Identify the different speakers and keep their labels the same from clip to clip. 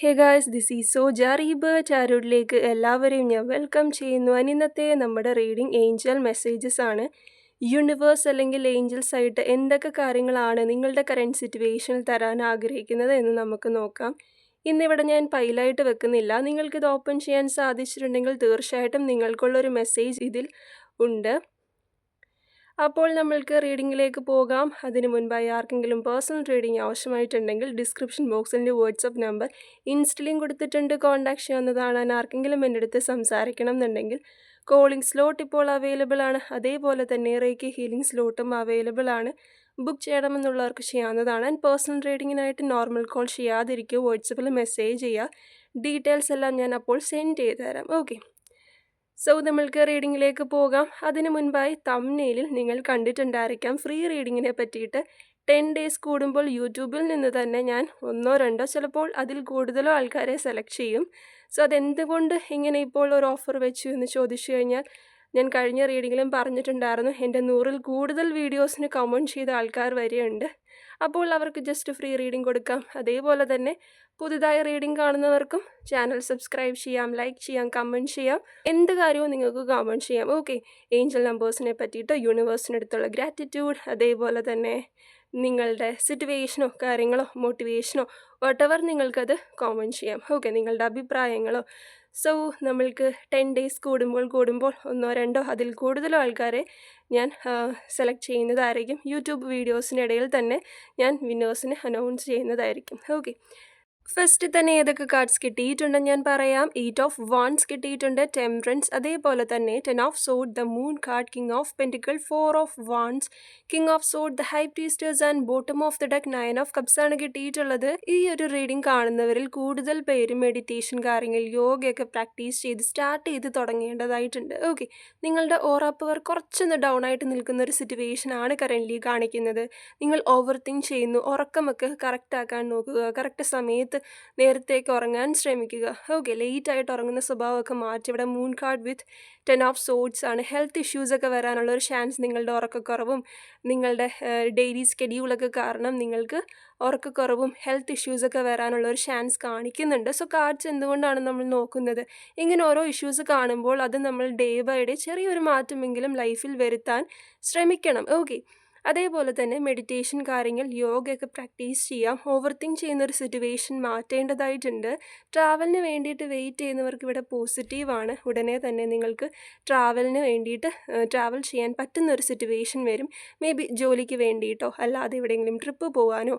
Speaker 1: Hey guys, this is സോജ റീബർട്ട് ആരോഡിലേക്ക് എല്ലാവരെയും ഞാൻ വെൽക്കം ചെയ്യുന്നു. ഇന്നത്തെ നമ്മുടെ റീഡിംഗ് ഏഞ്ചൽ മെസ്സേജസ് ആണ്. യൂണിവേഴ്സ് അല്ലെങ്കിൽ ഏഞ്ചൽസ് ആയിട്ട് എന്തൊക്കെ കാര്യങ്ങളാണ് നിങ്ങളുടെ കറൻറ്റ് സിറ്റുവേഷനിൽ തരാൻ ആഗ്രഹിക്കുന്നത് എന്ന് നമുക്ക് നോക്കാം. ഇന്നിവിടെ ഞാൻ പൈലായിട്ട് വെക്കുന്നില്ല. നിങ്ങൾക്കിത് ഓപ്പൺ ചെയ്യാൻ സാധിച്ചിട്ടുണ്ടെങ്കിൽ തീർച്ചയായിട്ടും നിങ്ങൾക്കുള്ളൊരു മെസ്സേജ് ഇതിൽ ഉണ്ട്. അപ്പോൾ നമ്മൾക്ക് റീഡിങ്ങിലേക്ക് പോകാം. അതിനു മുൻപായി ആർക്കെങ്കിലും പേഴ്സണൽ റീഡിംഗ് ആവശ്യമായിട്ടുണ്ടെങ്കിൽ ഡിസ്ക്രിപ്ഷൻ ബോക്സിൻ്റെ വാട്സപ്പ് നമ്പർ ഇൻസ്റ്റലിയും കൊടുത്തിട്ടുണ്ട്, കോൺടാക്ട് ചെയ്യാവുന്നതാണ്. ആർക്കെങ്കിലും എൻ്റെ അടുത്ത് സംസാരിക്കണം എന്നുണ്ടെങ്കിൽ കോളിംഗ് സ്ലോട്ട് ഇപ്പോൾ അവൈലബിൾ ആണ്. അതേപോലെ തന്നെ റേക്കി ഹീലിംഗ് സ്ലോട്ടും അവൈലബിൾ ആണ്. ബുക്ക് ചെയ്യണമെന്നുള്ളവർക്ക് ചെയ്യാവുന്നതാണ്. ആൻഡ് പേഴ്സണൽ റീഡിങ്ങിനായിട്ട് നോർമൽ കോൾ ചെയ്യാതിരിക്കുക, വാട്സപ്പിൽ മെസ്സേജ് ചെയ്യുക. ഡീറ്റെയിൽസ് എല്ലാം ഞാൻ അപ്പോൾ സെൻഡ് ചെയ്ത് തരാം. ഓക്കെ, സോ നമ്മൾക്ക് റീഡിങ്ങിലേക്ക് പോകാം. അതിനു മുൻപായി തംബ്നെയിലിൽ നിങ്ങൾ കണ്ടിട്ടുണ്ടായിരിക്കാം ഫ്രീ റീഡിങ്ങിനെ പറ്റിയിട്ട് 10 ഡേയ്സ് കൂടുമ്പോൾ യൂട്യൂബിൽ നിന്ന് തന്നെ ഞാൻ 1-2 ചിലപ്പോൾ അതിൽ കൂടുതലോ ആൾക്കാരെ സെലക്ട് ചെയ്യും. സോ അതെന്തുകൊണ്ട് ഇങ്ങനെ ഇപ്പോൾ ഒരു ഓഫർ വെച്ചു എന്ന് ചോദിച്ചു കഴിഞ്ഞാൽ, ഞാൻ കഴിഞ്ഞ റീഡിങ്ങിലും പറഞ്ഞിട്ടുണ്ടായിരുന്നു, എൻ്റെ 100-ൽ കൂടുതൽ വീഡിയോസിന് കമൻറ്റ് ചെയ്ത ആൾക്കാർ വരെയുണ്ട്. അപ്പോൾ അവർക്ക് ജസ്റ്റ് ഫ്രീ റീഡിംഗ് കൊടുക്കാം. അതേപോലെ തന്നെ പുതുതായി റീഡിംഗ് കാണുന്നവർക്കും ചാനൽ സബ്സ്ക്രൈബ് ചെയ്യാം, ലൈക്ക് ചെയ്യാം, കമൻറ്റ് ചെയ്യാം. എന്ത് കാര്യവും നിങ്ങൾക്ക് കമൻറ്റ് ചെയ്യാം. ഓക്കെ, ഏഞ്ചൽ നമ്പേഴ്സിനെ പറ്റിയിട്ട്, യൂണിവേഴ്സിനടുത്തുള്ള ഗ്രാറ്റിറ്റ്യൂഡ്, അതേപോലെ തന്നെ നിങ്ങളുടെ സിറ്റുവേഷനോ കാര്യങ്ങളോ മോട്ടിവേഷനോ വട്ടെവർ നിങ്ങൾക്കത് കമൻറ്റ് ചെയ്യാം. ഓക്കെ, നിങ്ങളുടെ അഭിപ്രായങ്ങളോ. സോ നമ്മൾക്ക് 10 ഡേയ്സ് കൂടുമ്പോൾ 1-2 അതിൽ കൂടുതലോ ആൾക്കാരെ ഞാൻ സെലക്ട് ചെയ്യുന്നതായിരിക്കും. യൂട്യൂബ് വീഡിയോസിനിടയിൽ തന്നെ ഞാൻ വിന്നേഴ്സിനെ അനൗൺസ് ചെയ്യുന്നതായിരിക്കും. ഓക്കെ, ഫസ്റ്റ് തന്നെ ഏതൊക്കെ കാർഡ്സ് കിട്ടിയിട്ടുണ്ടെന്ന് ഞാൻ പറയാം. 8 ഓഫ് വാൻഡ്സ് കിട്ടിയിട്ടുണ്ട്, ടെമ്പറൻസ്, അതേപോലെ തന്നെ 10 of സോഡ്, the moon card, king of pentacle, 4 of wands, king of സോഡ്, the high priestess and bottom of the deck 9 of cups ആണ് കിട്ടിയിട്ടുള്ളത്. ഈ ഒരു റീഡിംഗ് കാണുന്നവരിൽ കൂടുതൽ പേര് മെഡിറ്റേഷൻ കാര്യങ്ങൾ, യോഗയൊക്കെ പ്രാക്ടീസ് ചെയ്ത് സ്റ്റാർട്ട് ചെയ്ത് തുടങ്ങേണ്ടതായിട്ടുണ്ട്. ഓക്കെ, നിങ്ങളുടെ ഓറ പവർ കുറച്ചൊന്ന് ഡൗൺ ആയിട്ട് നിൽക്കുന്ന ഒരു സിറ്റുവേഷൻ ആണ് കറൻ്റ്ലി കാണിക്കുന്നത്. നിങ്ങൾ ഓവർ തിങ്ക് ചെയ്യുന്നു. ഉറക്കമൊക്കെ കറക്റ്റ് ആക്കാൻ നോക്കുക, കറക്റ്റ് സമയത്ത് നേരത്തേക്ക് ഉറങ്ങാൻ ശ്രമിക്കുക. ഓക്കെ, ലേറ്റായിട്ട് ഉറങ്ങുന്ന സ്വഭാവമൊക്കെ മാറ്റി. ഇവിടെ moon card with 10 of swords ആണ്. ഹെൽത്ത് ഇഷ്യൂസൊക്കെ വരാനുള്ളൊരു ചാൻസ് നിങ്ങളുടെ ഉറക്കക്കുറവും നിങ്ങളുടെ ഡെയിലി സ്കെഡ്യൂളൊക്കെ കാരണം നിങ്ങൾക്ക് ഉറക്കക്കുറവും ഹെൽത്ത് ഇഷ്യൂസൊക്കെ വരാനുള്ളൊരു ചാൻസ് കാണിക്കുന്നുണ്ട്. സോ കാർഡ്സ് എന്തുകൊണ്ടാണ് നമ്മൾ നോക്കുന്നത്? ഇങ്ങനെ ഓരോ ഇഷ്യൂസ് കാണുമ്പോൾ അത് നമ്മൾ ഡേ ബൈ ഡേ ചെറിയൊരു മാറ്റമെങ്കിലും ലൈഫിൽ വരുത്താൻ ശ്രമിക്കണം. ഓക്കെ, അതേപോലെ തന്നെ മെഡിറ്റേഷൻ കാര്യങ്ങൾ, യോഗയൊക്കെ പ്രാക്ടീസ് ചെയ്യാം. ഓവർ തിങ്ക് ചെയ്യുന്നൊരു സിറ്റുവേഷൻ മാറ്റേണ്ടതായിട്ടുണ്ട്. ട്രാവലിന് വേണ്ടിയിട്ട് വെയിറ്റ് ചെയ്യുന്നവർക്ക് ഇവിടെ പോസിറ്റീവാണ്. ഉടനെ തന്നെ നിങ്ങൾക്ക് ട്രാവലിന് വേണ്ടിയിട്ട് ട്രാവൽ ചെയ്യാൻ പറ്റുന്നൊരു സിറ്റുവേഷൻ വരും. മേ ബി ജോലിക്ക് വേണ്ടിയിട്ടോ അല്ലാതെ എവിടെയെങ്കിലും ട്രിപ്പ് പോകാനോ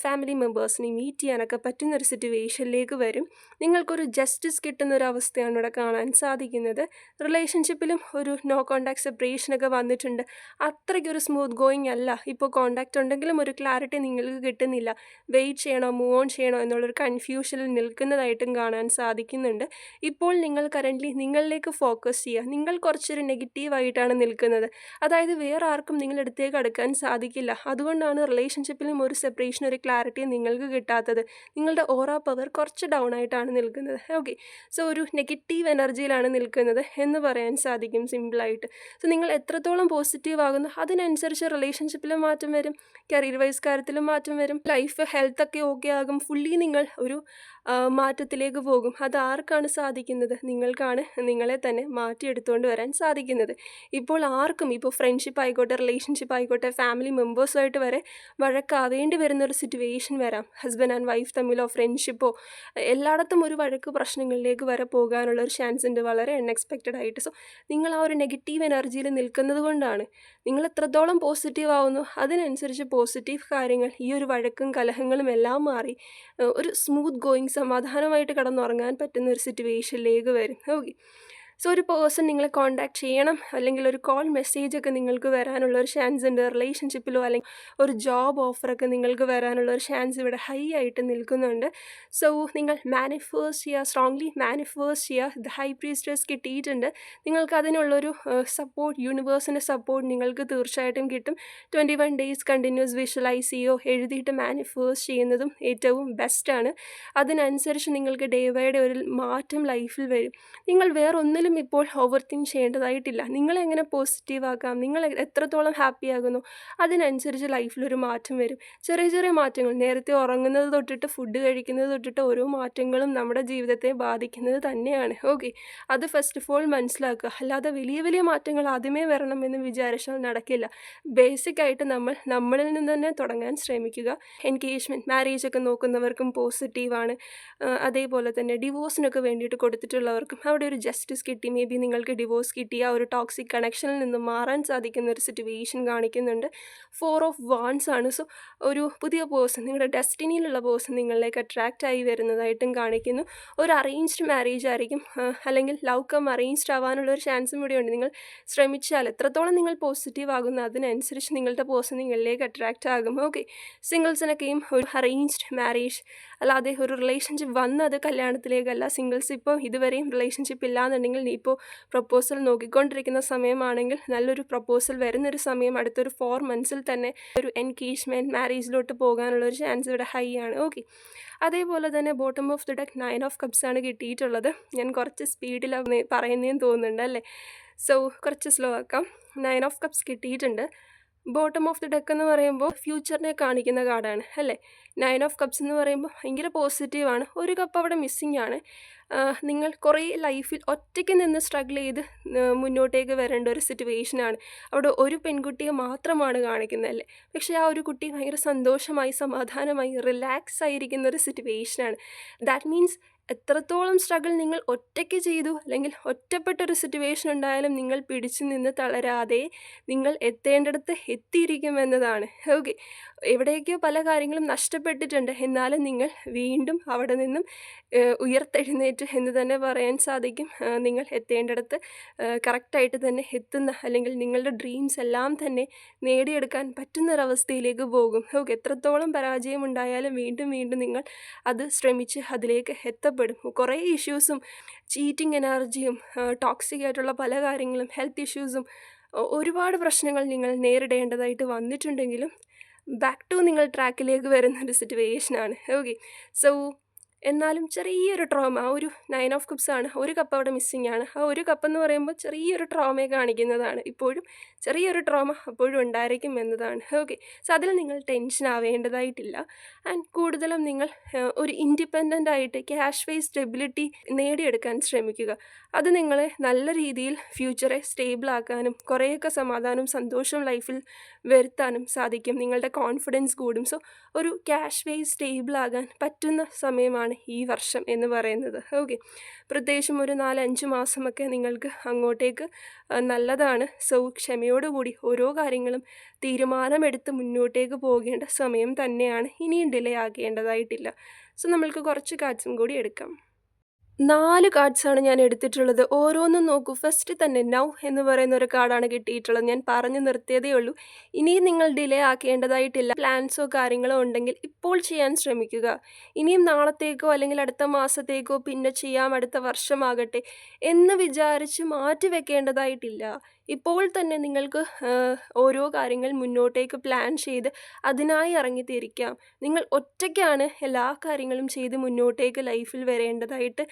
Speaker 1: ഫാമിലി മെമ്പേഴ്സിനെ മീറ്റ് ചെയ്യാനൊക്കെ പറ്റുന്നൊരു സിറ്റുവേഷനിലേക്ക് വരും. നിങ്ങൾക്കൊരു ജസ്റ്റിസ് കിട്ടുന്നൊരവസ്ഥയാണ് ഇവിടെ കാണാൻ സാധിക്കുന്നത്. റിലേഷൻഷിപ്പിലും ഒരു നോ കോണ്ടാക്ട് സെപ്പറേഷനൊക്കെ വന്നിട്ടുണ്ട്. അത്രയ്ക്കൊരു സ്മൂത്ത് ഗോയിങ് അല്ല. ഇപ്പോൾ കോണ്ടാക്റ്റ് ഉണ്ടെങ്കിലും ഒരു ക്ലാരിറ്റി നിങ്ങൾക്ക് കിട്ടുന്നില്ല. വെയിറ്റ് ചെയ്യണോ മൂവ് ഓൺ ചെയ്യണോ എന്നുള്ളൊരു കൺഫ്യൂഷനിൽ നിൽക്കുന്നതായിട്ടും കാണാൻ സാധിക്കുന്നുണ്ട്. ഇപ്പോൾ നിങ്ങൾ കറൻ്റ്ലി നിങ്ങളിലേക്ക് ഫോക്കസ് ചെയ്യുക. നിങ്ങൾ കുറച്ചൊരു നെഗറ്റീവായിട്ടാണ് നിൽക്കുന്നത്. അതായത് വേറെ ആർക്കും നിങ്ങളുടെ അടുത്തേക്ക് അടുക്കാൻ സാധിക്കില്ല. അതുകൊണ്ടാണ് റിലേഷൻഷിപ്പിലും ഒരു സെപ്പറേഷൻ, ഒരു ക്ലാരിറ്റി നിങ്ങൾക്ക് കിട്ടാത്തത്. നിങ്ങളുടെ ഓറ പവർ കുറച്ച് ഡൗൺ ആയിട്ടാണ് നിൽക്കുന്നത്. ഓക്കെ, സോ ഒരു നെഗറ്റീവ് എനർജിയിലാണ് നിൽക്കുന്നത് എന്ന് പറയാൻ സാധിക്കും സിമ്പിളായിട്ട്. സോ നിങ്ങൾ എത്രത്തോളം പോസിറ്റീവ് ആകുന്നു അതിനനുസരിച്ച് റിലേഷൻഷിപ്പിലും മാറ്റം വരും, കരിയർ വൈസ് കാര്യത്തിലും മാറ്റം വരും, ലൈഫ് ഹെൽത്തൊക്കെ ഓക്കെ ആകും. ഫുള്ളി നിങ്ങൾ ഒരു മാറ്റത്തിലേക്ക് പോകും. അത് ആർക്കാണ് സാധിക്കുന്നത്? നിങ്ങൾക്കാണ് നിങ്ങളെ തന്നെ മാറ്റിയെടുത്തുകൊണ്ട് വരാൻ സാധിക്കുന്നത്. ഇപ്പോൾ ആർക്കും, ഇപ്പോൾ ഫ്രണ്ട്ഷിപ്പ് ആയിക്കോട്ടെ, റിലേഷൻഷിപ്പ് ആയിക്കോട്ടെ, ഫാമിലി മെമ്പേഴ്സുമായിട്ട് വരെ വഴക്കാവേണ്ടി വരുന്നൊരു സിറ്റുവേഷൻ വരാം. ഹസ്ബൻഡ് ആൻഡ് വൈഫ് തമ്മിലോ ഫ്രണ്ട്ഷിപ്പോ എല്ലായിടത്തും ഒരു വഴക്ക് പ്രശ്നങ്ങളിലേക്ക് വരെ പോകാനുള്ളൊരു ചാൻസ് ഉണ്ട്, വളരെ അൺഎക്സ്പെക്റ്റഡ് ആയിട്ട്. സോ നിങ്ങൾ ആ ഒരു നെഗറ്റീവ് എനർജിയിൽ നിൽക്കുന്നത് കൊണ്ടാണ്. നിങ്ങൾ എത്രത്തോളം പോസിറ്റീവ് ആവുന്നു അതിനനുസരിച്ച് പോസിറ്റീവ് കാര്യങ്ങൾ, ഈ ഒരു വഴക്കും കലഹങ്ങളും എല്ലാം മാറി ഒരു സ്മൂത്ത് ഗോയിങ്, സമാധാനമായിട്ട് കിടന്നുറങ്ങാൻ പറ്റുന്ന ഒരു സിറ്റുവേഷനിലേക്ക് വരും. ഓക്കെ, സോ ഒരു പേഴ്സൺ നിങ്ങളെ കോൺടാക്ട് ചെയ്യണം, അല്ലെങ്കിൽ ഒരു കോൾ മെസ്സേജൊക്കെ നിങ്ങൾക്ക് വരാനുള്ള ഒരു ചാൻസ് ഉണ്ട്. റിലേഷൻഷിപ്പിലോ അല്ലെങ്കിൽ ഒരു ജോബ് ഓഫറൊക്കെ നിങ്ങൾക്ക് വരാനുള്ള ഒരു ചാൻസ് ഇവിടെ ഹൈ ആയിട്ട് നിൽക്കുന്നുണ്ട്. സോ നിങ്ങൾ മാനിഫേസ്റ്റ് ചെയ്യുക, സ്ട്രോങ്ലി മാനിഫേസ്റ്റ് ചെയ്യുക. ദ ഹൈ പ്രീസ്റ്റേഴ്സ് കിട്ടിയിട്ടുണ്ട്. നിങ്ങൾക്ക് അതിനുള്ളൊരു സപ്പോർട്ട്, യൂണിവേഴ്സിൻ്റെ സപ്പോർട്ട് നിങ്ങൾക്ക് തീർച്ചയായിട്ടും കിട്ടും. 21 ഡേയ്സ് കണ്ടിന്യൂസ് വിഷ്വലൈസ് ചെയ്യുകയോ എഴുതിയിട്ട് മാനിഫേസ്റ്റ് ചെയ്യുന്നതും ഏറ്റവും ബെസ്റ്റാണ്. അതിനനുസരിച്ച് നിങ്ങൾക്ക് ഡേ ബൈ ഡേ ഒരു മാറ്റം ലൈഫിൽ വരും. നിങ്ങൾ വേറൊന്നിലും ഒരിക്കലും ഇപ്പോൾ ഓവർ തിങ്ക് ചെയ്യേണ്ടതായിട്ടില്ല. നിങ്ങളെങ്ങനെ പോസിറ്റീവാക്കാം, നിങ്ങൾ എത്രത്തോളം ഹാപ്പി ആകുന്നു അതിനനുസരിച്ച് ലൈഫിലൊരു മാറ്റം വരും. ചെറിയ ചെറിയ മാറ്റങ്ങൾ, നേരത്തെ ഉറങ്ങുന്നത് തൊട്ടിട്ട് ഫുഡ് കഴിക്കുന്നത് തൊട്ടിട്ട് ഓരോ മാറ്റങ്ങളും നമ്മുടെ ജീവിതത്തെ ബാധിക്കുന്നത് തന്നെയാണ്. ഓക്കെ, അത് ഫസ്റ്റ് ഓഫ് ഓൾ മനസ്സിലാക്കുക. അല്ലാതെ വലിയ വലിയ മാറ്റങ്ങൾ ആദ്യമേ വരണം എന്ന് വിചാരിച്ചാൽ നടക്കില്ല. ബേസിക്കായിട്ട് നമ്മളിൽ നിന്ന് തന്നെ തുടങ്ങാൻ ശ്രമിക്കുക. എൻഗേജ്മെൻറ്റ്, മാരേജൊക്കെ നോക്കുന്നവർക്കും പോസിറ്റീവാണ്. അതേപോലെ തന്നെ ഡിവോഴ്സിനൊക്കെ വേണ്ടിയിട്ട് കൊടുത്തിട്ടുള്ളവർക്കും അവിടെ ഒരു ജസ്റ്റിസ് കിട്ടി, മേ ബി നിങ്ങൾക്ക് ഡിവോഴ്സ് കിട്ടി, ആ ഒരു ടോക്സിക് കണക്ഷനിൽ നിന്ന് മാറാൻ സാധിക്കുന്ന ഒരു സിറ്റുവേഷൻ കാണിക്കുന്നുണ്ട്. 4 ഓഫ് വാൺസ് ആണ്. സോ ഒരു പുതിയ പേഴ്സൺ, നിങ്ങളുടെ ഡെസ്റ്റിനിയിലുള്ള പേഴ്സൺ നിങ്ങളിലേക്ക് അട്രാക്റ്റ് ആയി വരുന്നതായിട്ടും കാണിക്കുന്നു. ഒരു അറേഞ്ച്ഡ് മാരേജ് ആയിരിക്കും, അല്ലെങ്കിൽ ലവ് കം അറേഞ്ച്ഡ് ആവാനുള്ള ഒരു ചാൻസും ഇവിടെയുണ്ട്. നിങ്ങൾ ശ്രമിച്ചാൽ എത്രത്തോളം നിങ്ങൾ പോസിറ്റീവ് ആകുന്നു അതിനനുസരിച്ച് നിങ്ങളുടെ പേഴ്സൺ നിങ്ങളിലേക്ക് അട്രാക്റ്റ് ആകും. ഓക്കെ, സിംഗിൾസിനൊക്കെയും ഒരു അറേഞ്ച്ഡ് മാരേജ് അല്ലാതെ ഒരു റിലേഷൻഷിപ്പ് വന്നത് കല്യാണത്തിലേക്കല്ല. സിംഗിൾസ് ഇപ്പോൾ ഇതുവരെയും റിലേഷൻഷിപ്പ് ഇല്ലാന്നുണ്ടെങ്കിൽ ഇപ്പോൾ പ്രപ്പോസൽ നോക്കിക്കൊണ്ടിരിക്കുന്ന സമയമാണെങ്കിൽ നല്ലൊരു പ്രപ്പോസൽ വരുന്നൊരു സമയം, അടുത്തൊരു 4 months തന്നെ ഒരു എൻഗേജ്മെൻറ്റ് മാരേജിലോട്ട് പോകാനുള്ളൊരു ചാൻസ് ഇവിടെ ഹൈ ആണ്. ഓക്കെ, അതേപോലെ തന്നെ bottom of the deck 9 of cups ആണ് കിട്ടിയിട്ടുള്ളത്. ഞാൻ കുറച്ച് സ്പീഡിലാണ് പറയുന്നതെന്ന് തോന്നുന്നുണ്ട് അല്ലേ. സോ കുറച്ച് സ്ലോ ആക്കാം. 9 ഓഫ് കപ്സ് കിട്ടിയിട്ടുണ്ട്. ബോട്ടം ഓഫ് ദി ഡെക്ക് എന്ന് പറയുമ്പോൾ ഫ്യൂച്ചറിനെ കാണിക്കുന്ന കാർഡാണ് അല്ലേ. 9 ഓഫ് കപ്സ് എന്ന് പറയുമ്പോൾ ഭയങ്കര പോസിറ്റീവാണ്. ഒരു കപ്പ് അവിടെ മിസ്സിങ് ആണ്. നിങ്ങൾ കുറേ ലൈഫിൽ ഒറ്റയ്ക്ക് നിന്ന് സ്ട്രഗിൾ ചെയ്ത് മുന്നോട്ടേക്ക് വരേണ്ട ഒരു സിറ്റുവേഷനാണ്. അവിടെ ഒരു പെൺകുട്ടിയെ മാത്രമാണ് കാണിക്കുന്നത് അല്ലേ. പക്ഷേ ആ ഒരു കുട്ടി ഭയങ്കര സന്തോഷമായി, സമാധാനമായി, റിലാക്സ് ആയിരിക്കുന്ന ഒരു സിറ്റുവേഷനാണ്. ദാറ്റ് മീൻസ് എത്രത്തോളം സ്ട്രഗിൾ നിങ്ങൾ ഒറ്റയ്ക്ക് ചെയ്തു അല്ലെങ്കിൽ ഒറ്റപ്പെട്ടൊരു സിറ്റുവേഷൻ ഉണ്ടായാലും നിങ്ങൾ പിടിച്ചു നിന്ന് തളരാതെ നിങ്ങൾ എത്തേണ്ടിടത്ത് എത്തിയിരിക്കുമെന്നതാണ്. ഓക്കെ, എവിടെയൊക്കെയോ പല കാര്യങ്ങളും നഷ്ടപ്പെട്ടിട്ടുണ്ട്, എന്നാലും നിങ്ങൾ വീണ്ടും അവിടെ നിന്നും ഉയർത്തെഴുന്നേറ്റ് എന്ന് തന്നെ പറയാൻ സാധിക്കും. നിങ്ങൾ എത്തേണ്ടിടത്ത് കറക്റ്റായിട്ട് തന്നെ എത്തുന്ന, അല്ലെങ്കിൽ നിങ്ങളുടെ ഡ്രീംസ് എല്ലാം തന്നെ നേടിയെടുക്കാൻ പറ്റുന്നൊരവസ്ഥയിലേക്ക് പോകും. ഓക്കെ, എത്രത്തോളം പരാജയം ഉണ്ടായാലും വീണ്ടും വീണ്ടും നിങ്ങൾ അത് ശ്രമിച്ച് അതിലേക്ക് എത്തപ്പെടും. കുറേ ഇഷ്യൂസും, ചീറ്റിംഗ് എനർജിയും, ടോക്സിക് ആയിട്ടുള്ള പല കാര്യങ്ങളും, ഹെൽത്ത് ഇഷ്യൂസും, ഒരുപാട് പ്രശ്നങ്ങൾ നിങ്ങൾ നേരിടേണ്ടതായിട്ട് വന്നിട്ടുണ്ടെങ്കിലും ബാക്ക് ടു നിങ്ങൾ ട്രാക്കിലേക്ക് വരുന്നൊരു സിറ്റുവേഷനാണ്. ഓക്കെ, സോ എന്നാലും ചെറിയൊരു ട്രോമ, ഒരു 9 ഓഫ് കപ്സ് ആണ്. ഒരു കപ്പ് അവിടെ മിസ്സിങ് ആണ്. ആ ഒരു കപ്പ് എന്ന് പറയുമ്പോൾ ചെറിയൊരു ട്രോമയെ കാണിക്കുന്നതാണ്. ഇപ്പോഴും ചെറിയൊരു ട്രോമ അപ്പോഴും ഉണ്ടായിരിക്കും എന്നതാണ്. ഓക്കെ, സോ അതിൽ നിങ്ങൾ ടെൻഷൻ ആവേണ്ടതായിട്ടില്ല. ആൻഡ് കൂടുതലും നിങ്ങൾ ഒരു ഇൻഡിപെൻഡൻ്റ് ആയിട്ട് ക്യാഷ് വൈസ് സ്റ്റെബിലിറ്റി നേടിയെടുക്കാൻ ശ്രമിക്കുക. അത് നിങ്ങളെ നല്ല രീതിയിൽ ഫ്യൂച്ചറെ സ്റ്റേബിൾ ആക്കാനും കുറേയൊക്കെ സമാധാനവും സന്തോഷവും ലൈഫിൽ വരുത്താനും സാധിക്കും. നിങ്ങളുടെ കോൺഫിഡൻസ് കൂടും. സോ ഒരു ക്യാഷ് വൈസ് സ്റ്റേബിൾ ആകാൻ പറ്റുന്ന സമയമാണ് ഈ വർഷം എന്ന് പറയുന്നത്. ഓക്കെ, പ്രത്യേകിച്ചും ഒരു 4-5 മാസമൊക്കെ നിങ്ങൾക്ക് അങ്ങോട്ടേക്ക് നല്ലതാണ്. സോ ക്ഷമയോടുകൂടി ഓരോ കാര്യങ്ങളും തീരുമാനമെടുത്ത് മുന്നോട്ടേക്ക് പോകേണ്ട സമയം തന്നെയാണ്. ഇനിയും ഡിലേ ആക്കേണ്ടതായിട്ടില്ല. സോ നമ്മൾക്ക് കുറച്ച് കാർഡ്സും കൂടി എടുക്കാം. 4 കാർഡ്സാണ് ഞാൻ എടുത്തിട്ടുള്ളത്. ഓരോന്നും നോക്കൂ. ഫസ്റ്റ് തന്നെ നൗ എന്ന് പറയുന്ന ഒരു കാർഡാണ് കിട്ടിയിട്ടുള്ളത്. ഞാൻ പറഞ്ഞു നിർത്തിയതേ ഉള്ളൂ. ഇനിയും നിങ്ങൾ ഡിലേ ആക്കേണ്ടതായിട്ടില്ല. പ്ലാൻസോ കാര്യങ്ങളോ ഉണ്ടെങ്കിൽ ഇപ്പോൾ ചെയ്യാൻ ശ്രമിക്കുക. ഇനിയും നാളത്തേക്കോ അല്ലെങ്കിൽ അടുത്ത മാസത്തേക്കോ പിന്നെ ചെയ്യാം, അടുത്ത വർഷമാകട്ടെ എന്ന് വിചാരിച്ച് മാറ്റി വെക്കേണ്ടതായിട്ടില്ല. ഇപ്പോൾ തന്നെ നിങ്ങൾക്ക് ഓരോ കാര്യങ്ങൾ മുന്നോട്ടേക്ക് പ്ലാൻ ചെയ്ത് അതിനായി ഇറങ്ങിത്തിരിക്കാം. നിങ്ങൾ ഒറ്റയ്ക്കാണ് എല്ലാ കാര്യങ്ങളും ചെയ്ത് മുന്നോട്ടേക്ക് ലൈഫിൽ വരേണ്ടതായിട്ട്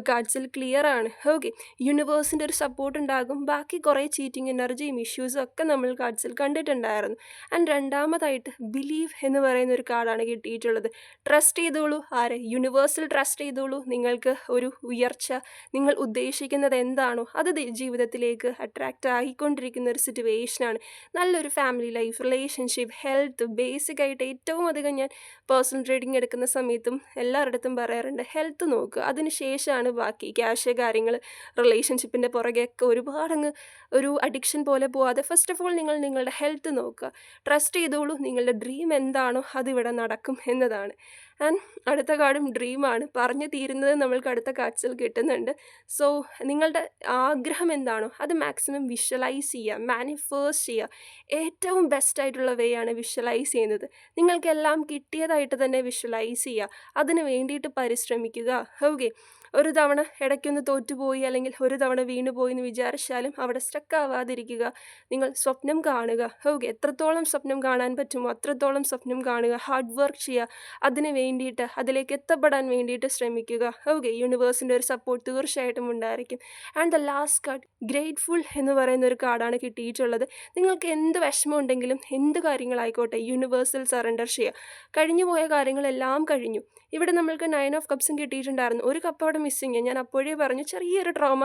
Speaker 1: കാർഡ്സിൽ ക്ലിയർ ആണ്. ഓക്കെ, യൂണിവേഴ്സിൻ്റെ ഒരു സപ്പോർട്ട് ഉണ്ടാകും. ബാക്കി കുറേ ചീറ്റിംഗ് എനർജിയും ഇഷ്യൂസും ഒക്കെ നമ്മൾ കാർഡ്സിൽ കണ്ടിട്ടുണ്ടായിരുന്നു. ആൻഡ് രണ്ടാമതായിട്ട് ബിലീവ് എന്ന് പറയുന്ന ഒരു കാർഡാണ് കിട്ടിയിട്ടുള്ളത്. ട്രസ്റ്റ് ചെയ്തോളൂ. ആരെ? യൂണിവേഴ്സിൽ ട്രസ്റ്റ് ചെയ്തോളൂ. നിങ്ങൾക്ക് ഒരു ഉയർച്ച, നിങ്ങൾ ഉദ്ദേശിക്കുന്നത് എന്താണോ അത് ജീവിതത്തിലേക്ക് അട്രാക്റ്റ് ആയിക്കൊണ്ടിരിക്കുന്ന ഒരു സിറ്റുവേഷനാണ്. നല്ലൊരു ഫാമിലി ലൈഫ്, റിലേഷൻഷിപ്പ്, ഹെൽത്ത്, ബേസിക്കായിട്ട് ഏറ്റവും അധികം ഞാൻ പേഴ്സണൽ ട്രേഡിംഗ് എടുക്കുന്ന സമയത്തും എല്ലാവരുടെ പറയാറുണ്ട്, ഹെൽത്ത് നോക്കുക, അതിന് ശേഷമാണ് ബാക്കി ക്യാഷ് കാര്യങ്ങൾ, റിലേഷൻഷിപ്പിൻ്റെ പുറകെയൊക്കെ ഒരുപാടങ്ങ് ഒരു അഡിക്ഷൻ പോലെ പോവാതെ ഫസ്റ്റ് ഓഫ് ഓൾ നിങ്ങൾ നിങ്ങളുടെ ഹെൽത്ത് നോക്കുക. ട്രസ്റ്റ് ചെയ്തോളൂ. നിങ്ങളുടെ ഡ്രീം എന്താണോ അതിവിടെ നടക്കും എന്നതാണ്. ആൻഡ് അടുത്ത കാർഡും ഡ്രീമാണ്. പറഞ്ഞു തീരുന്നത് നമ്മൾക്ക് അടുത്ത കാർഡ്സിൽ കിട്ടുന്നുണ്ട്. സോ നിങ്ങളുടെ ആഗ്രഹം എന്താണോ അത് മാക്സിമം വിഷ്വലൈസ് ചെയ്യുക, മാനിഫേസ്റ്റ് ചെയ്യുക. ഏറ്റവും ബെസ്റ്റായിട്ടുള്ള വേ ആണ് വിഷ്വലൈസ് ചെയ്യുന്നത്. നിങ്ങൾക്കെല്ലാം കിട്ടിയതായിട്ട് തന്നെ വിഷ്വലൈസ് ചെയ്യുക. അതിന് വേണ്ടിയിട്ട് പരിശ്രമിക്കുക. ഓക്കെ, ഒരു തവണ ഇടയ്ക്കൊന്ന് തോറ്റുപോയി അല്ലെങ്കിൽ ഒരു തവണ വീണു പോയി എന്ന് വിചാരിച്ചാലും അവിടെ സ്റ്റക്ക് ആവാതിരിക്കുക. നിങ്ങൾ സ്വപ്നം കാണുക. ഓക്കെ, എത്രത്തോളം സ്വപ്നം കാണാൻ പറ്റുമോ അത്രത്തോളം സ്വപ്നം കാണുക. ഹാർഡ് വർക്ക് ചെയ്യുക. അതിന് വേണ്ടിയിട്ട് അതിലേക്ക് എത്തപ്പെടാൻ വേണ്ടിയിട്ട് ശ്രമിക്കുക. ഓക്കെ, യൂണിവേഴ്സിൻ്റെ ഒരു സപ്പോർട്ട് തീർച്ചയായിട്ടും ഉണ്ടായിരിക്കും. And the last card grateful എന്ന് പറയുന്ന ഒരു കാർഡാണ് കിട്ടിയിട്ടുള്ളത്. നിങ്ങൾക്ക് എന്ത് വിഷമം ഉണ്ടെങ്കിലും എന്ത് കാര്യങ്ങളായിക്കോട്ടെ യൂണിവേഴ്സിൽ സറണ്ടർ ചെയ്യുക. കഴിഞ്ഞു പോയ കാര്യങ്ങളെല്ലാം കഴിഞ്ഞു. ഇവിടെ നമ്മൾക്ക് 9 ഓഫ് കപ്സും കിട്ടിയിട്ടുണ്ടായിരുന്നു. ഒരു കപ്പ് അവിടെ മിസ്സിങ്. ഞാൻ അപ്പോഴേ പറഞ്ഞു, ചെറിയൊരു ട്രോമ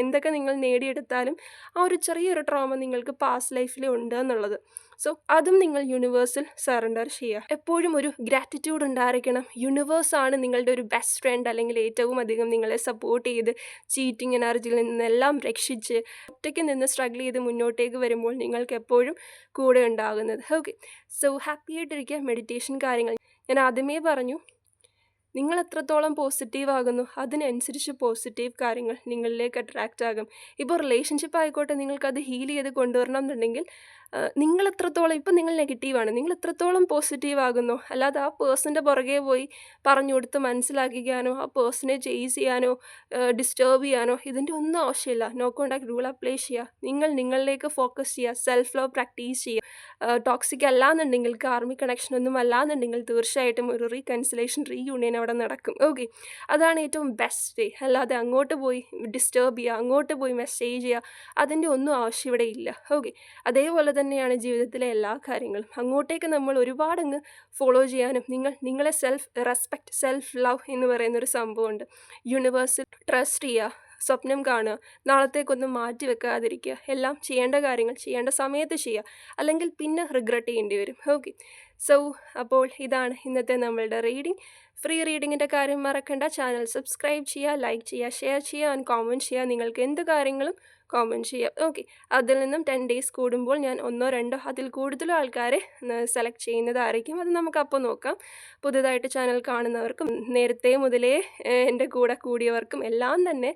Speaker 1: എന്തൊക്കെ നിങ്ങൾ നേടിയെടുത്താലും ആ ഒരു ചെറിയൊരു ട്രോമ നിങ്ങൾക്ക് പാസ്റ്റ് ലൈഫിൽ ഉണ്ട് എന്നുള്ളത്. സോ അതും നിങ്ങൾ യൂണിവേഴ്സിൽ സറണ്ടർ ചെയ്യുക. എപ്പോഴും ഒരു ഗ്രാറ്റിറ്റ്യൂഡ് ഉണ്ടായിരിക്കണം. യൂണിവേഴ്സാണ് നിങ്ങളുടെ ഒരു ബെസ്റ്റ് ഫ്രണ്ട്, അല്ലെങ്കിൽ ഏറ്റവും അധികം നിങ്ങളെ സപ്പോർട്ട് ചെയ്ത് ചീറ്റിംഗ് എനർജിയിൽ നിന്നെല്ലാം രക്ഷിച്ച് ഒറ്റയ്ക്ക് നിന്ന് സ്ട്രഗിൾ ചെയ്ത് മുന്നോട്ടേക്ക് വരുമ്പോൾ നിങ്ങൾക്ക് എപ്പോഴും കൂടെ ഉണ്ടാകുന്നത്. ഓക്കെ, സോ ഹാപ്പി ആയിട്ടിരിക്കുക. മെഡിറ്റേഷൻ കാര്യങ്ങൾ ഞാൻ ആദ്യമേ പറഞ്ഞു, നിങ്ങൾ എത്രത്തോളം പോസിറ്റീവ് ആകുന്നു അതിനനുസരിച്ച് പോസിറ്റീവ് കാര്യങ്ങൾ നിങ്ങളിലേക്ക് അട്രാക്റ്റ് ആകും. ഇപ്പോൾ റിലേഷൻഷിപ്പ് ആയിക്കോട്ടെ, നിങ്ങൾക്കത് ഹീൽ ചെയ്ത് കൊണ്ടുവരണം എന്നുണ്ടെങ്കിൽ നിങ്ങൾ എത്രത്തോളം, ഇപ്പം നിങ്ങൾ നെഗറ്റീവാണ്, നിങ്ങൾ എത്രത്തോളം പോസിറ്റീവ് ആകുന്നു, അല്ലാതെ ആ പേഴ്സൻ്റെ പുറകെ പോയി പറഞ്ഞു കൊടുത്ത് മനസ്സിലാക്കിക്കാനോ ആ പേഴ്സണെ ചേസ് ചെയ്യാനോ ഡിസ്റ്റർബ് ചെയ്യാനോ ഇതിൻ്റെ ഒന്നും ആവശ്യമില്ല. നോ കോണ്ടാക്ട് റൂൾ അപ്ലൈ ചെയ്യുക. നിങ്ങൾ നിങ്ങളിലേക്ക് ഫോക്കസ് ചെയ്യുക, സെൽഫ് ലവ് പ്രാക്ടീസ് ചെയ്യുക. ടോക്സിക് അല്ലാന്നുണ്ടെങ്കിൽ, കാർമിക് കണക്ഷൻ ഒന്നും അല്ലാന്നുണ്ടെങ്കിൽ തീർച്ചയായിട്ടും ഒരു റീകൺസിലേഷൻ, റീയൂണിയൻ അവിടെ നടക്കും. ഓക്കെ, അതാണ് ഏറ്റവും ബെസ്റ്റ് വേ. അല്ലാതെ അങ്ങോട്ട് പോയി ഡിസ്റ്റർബ് ചെയ്യുക, അങ്ങോട്ട് പോയി മെസ്സേജ് ചെയ്യുക, അതിൻ്റെ ഒന്നും ആവശ്യം ഇവിടെ ഇല്ല. ഓക്കെ, അതേപോലെ തന്നെയാണ് ജീവിതത്തിലെ എല്ലാ കാര്യങ്ങളും. അങ്ങോട്ടേക്ക് നമ്മൾ ഒരുപാടങ്ങ് ഫോളോ ചെയ്യാനും നിങ്ങളെ സെൽഫ് റെസ്പെക്റ്റ്, സെൽഫ് ലവ് എന്ന് പറയുന്നൊരു സംഭവമുണ്ട്. യൂണിവേഴ്സിൽ ട്രസ്റ്റ് ചെയ്യുക, സ്വപ്നം കാണുക, നാളത്തേക്കൊന്നും മാറ്റി വെക്കാതിരിക്കുക. എല്ലാം ചെയ്യേണ്ട കാര്യങ്ങൾ ചെയ്യേണ്ട സമയത്ത് ചെയ്യുക, അല്ലെങ്കിൽ പിന്നെ റിഗ്രറ്റ് ചെയ്യേണ്ടി വരും. ഓക്കെ, സോ അപ്പോൾ ഇതാണ് ഇന്നത്തെ നമ്മളുടെ റീഡിംഗ്. ഫ്രീ റീഡിങ്ങിൻ്റെ കാര്യം മറക്കണ്ട. ചാനൽ സബ്സ്ക്രൈബ് ചെയ്യുക, ലൈക്ക് ചെയ്യുക, ഷെയർ ചെയ്യുക, ആൻഡ് കോമെൻറ്റ് ചെയ്യുക. നിങ്ങൾക്ക് എന്ത് കാര്യങ്ങളും കോമെൻറ്റ് ചെയ്യാം. ഓക്കെ, അതിൽ നിന്നും 10 days കൂടുമ്പോൾ ഞാൻ 1 2 അതിൽ കൂടുതലും ആൾക്കാരെ സെലക്ട് ചെയ്യുന്നതായിരിക്കും. അത് നമുക്കപ്പോൾ നോക്കാം. പുതുതായിട്ട് ചാനൽ കാണുന്നവർക്കും നേരത്തെ മുതലേ എൻ്റെ കൂടെ കൂടിയവർക്കും എല്ലാം തന്നെ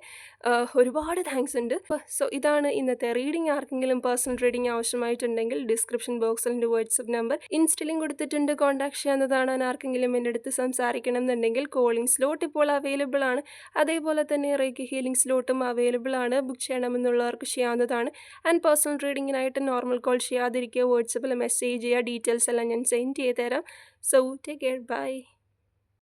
Speaker 1: ഒരുപാട് താങ്ക്സ് ഉണ്ട്. സോ ഇതാണ് ഇന്നത്തെ റീഡിംഗ്. ആർക്കെങ്കിലും പേഴ്സണൽ റീഡിംഗ് ആവശ്യമായിട്ടുണ്ടെങ്കിൽ ഡിസ്ക്രിപ്ഷൻ ബോക്സിൽ എൻ്റെ വാട്സപ്പ് നമ്പർ ഇൻസ്റ്റയിലും കൊടുത്തിട്ടുണ്ട്, കോൺടാക്ട് ചെയ്യാവുന്നതാണ്. ആർക്കെങ്കിലും എൻ്റെ അടുത്ത് സംസാരിക്കണം എന്നുണ്ടെങ്കിൽ കോളിംഗ് സ്ലോട്ട് ഇപ്പോൾ അവൈലബിൾ ആണ്. അതേപോലെ തന്നെ റേക്കി ഹീലിംഗ് സ്ലോട്ടും അവൈലബിൾ ആണ്. ബുക്ക് ചെയ്യണമെന്നുള്ളവർക്ക് ചെയ്യാവുന്നതാണ്. ആൻഡ് പേഴ്സണൽ റീഡിങ്ങിനായിട്ട് നോർമൽ കോൾ ചെയ്യാതിരിക്കുക, വാട്സപ്പിൽ മെസ്സേജ് ചെയ്യുക. ഡീറ്റെയിൽസ് എല്ലാം ഞാൻ സെൻഡ് ചെയ്ത് തരാം. So take care, by.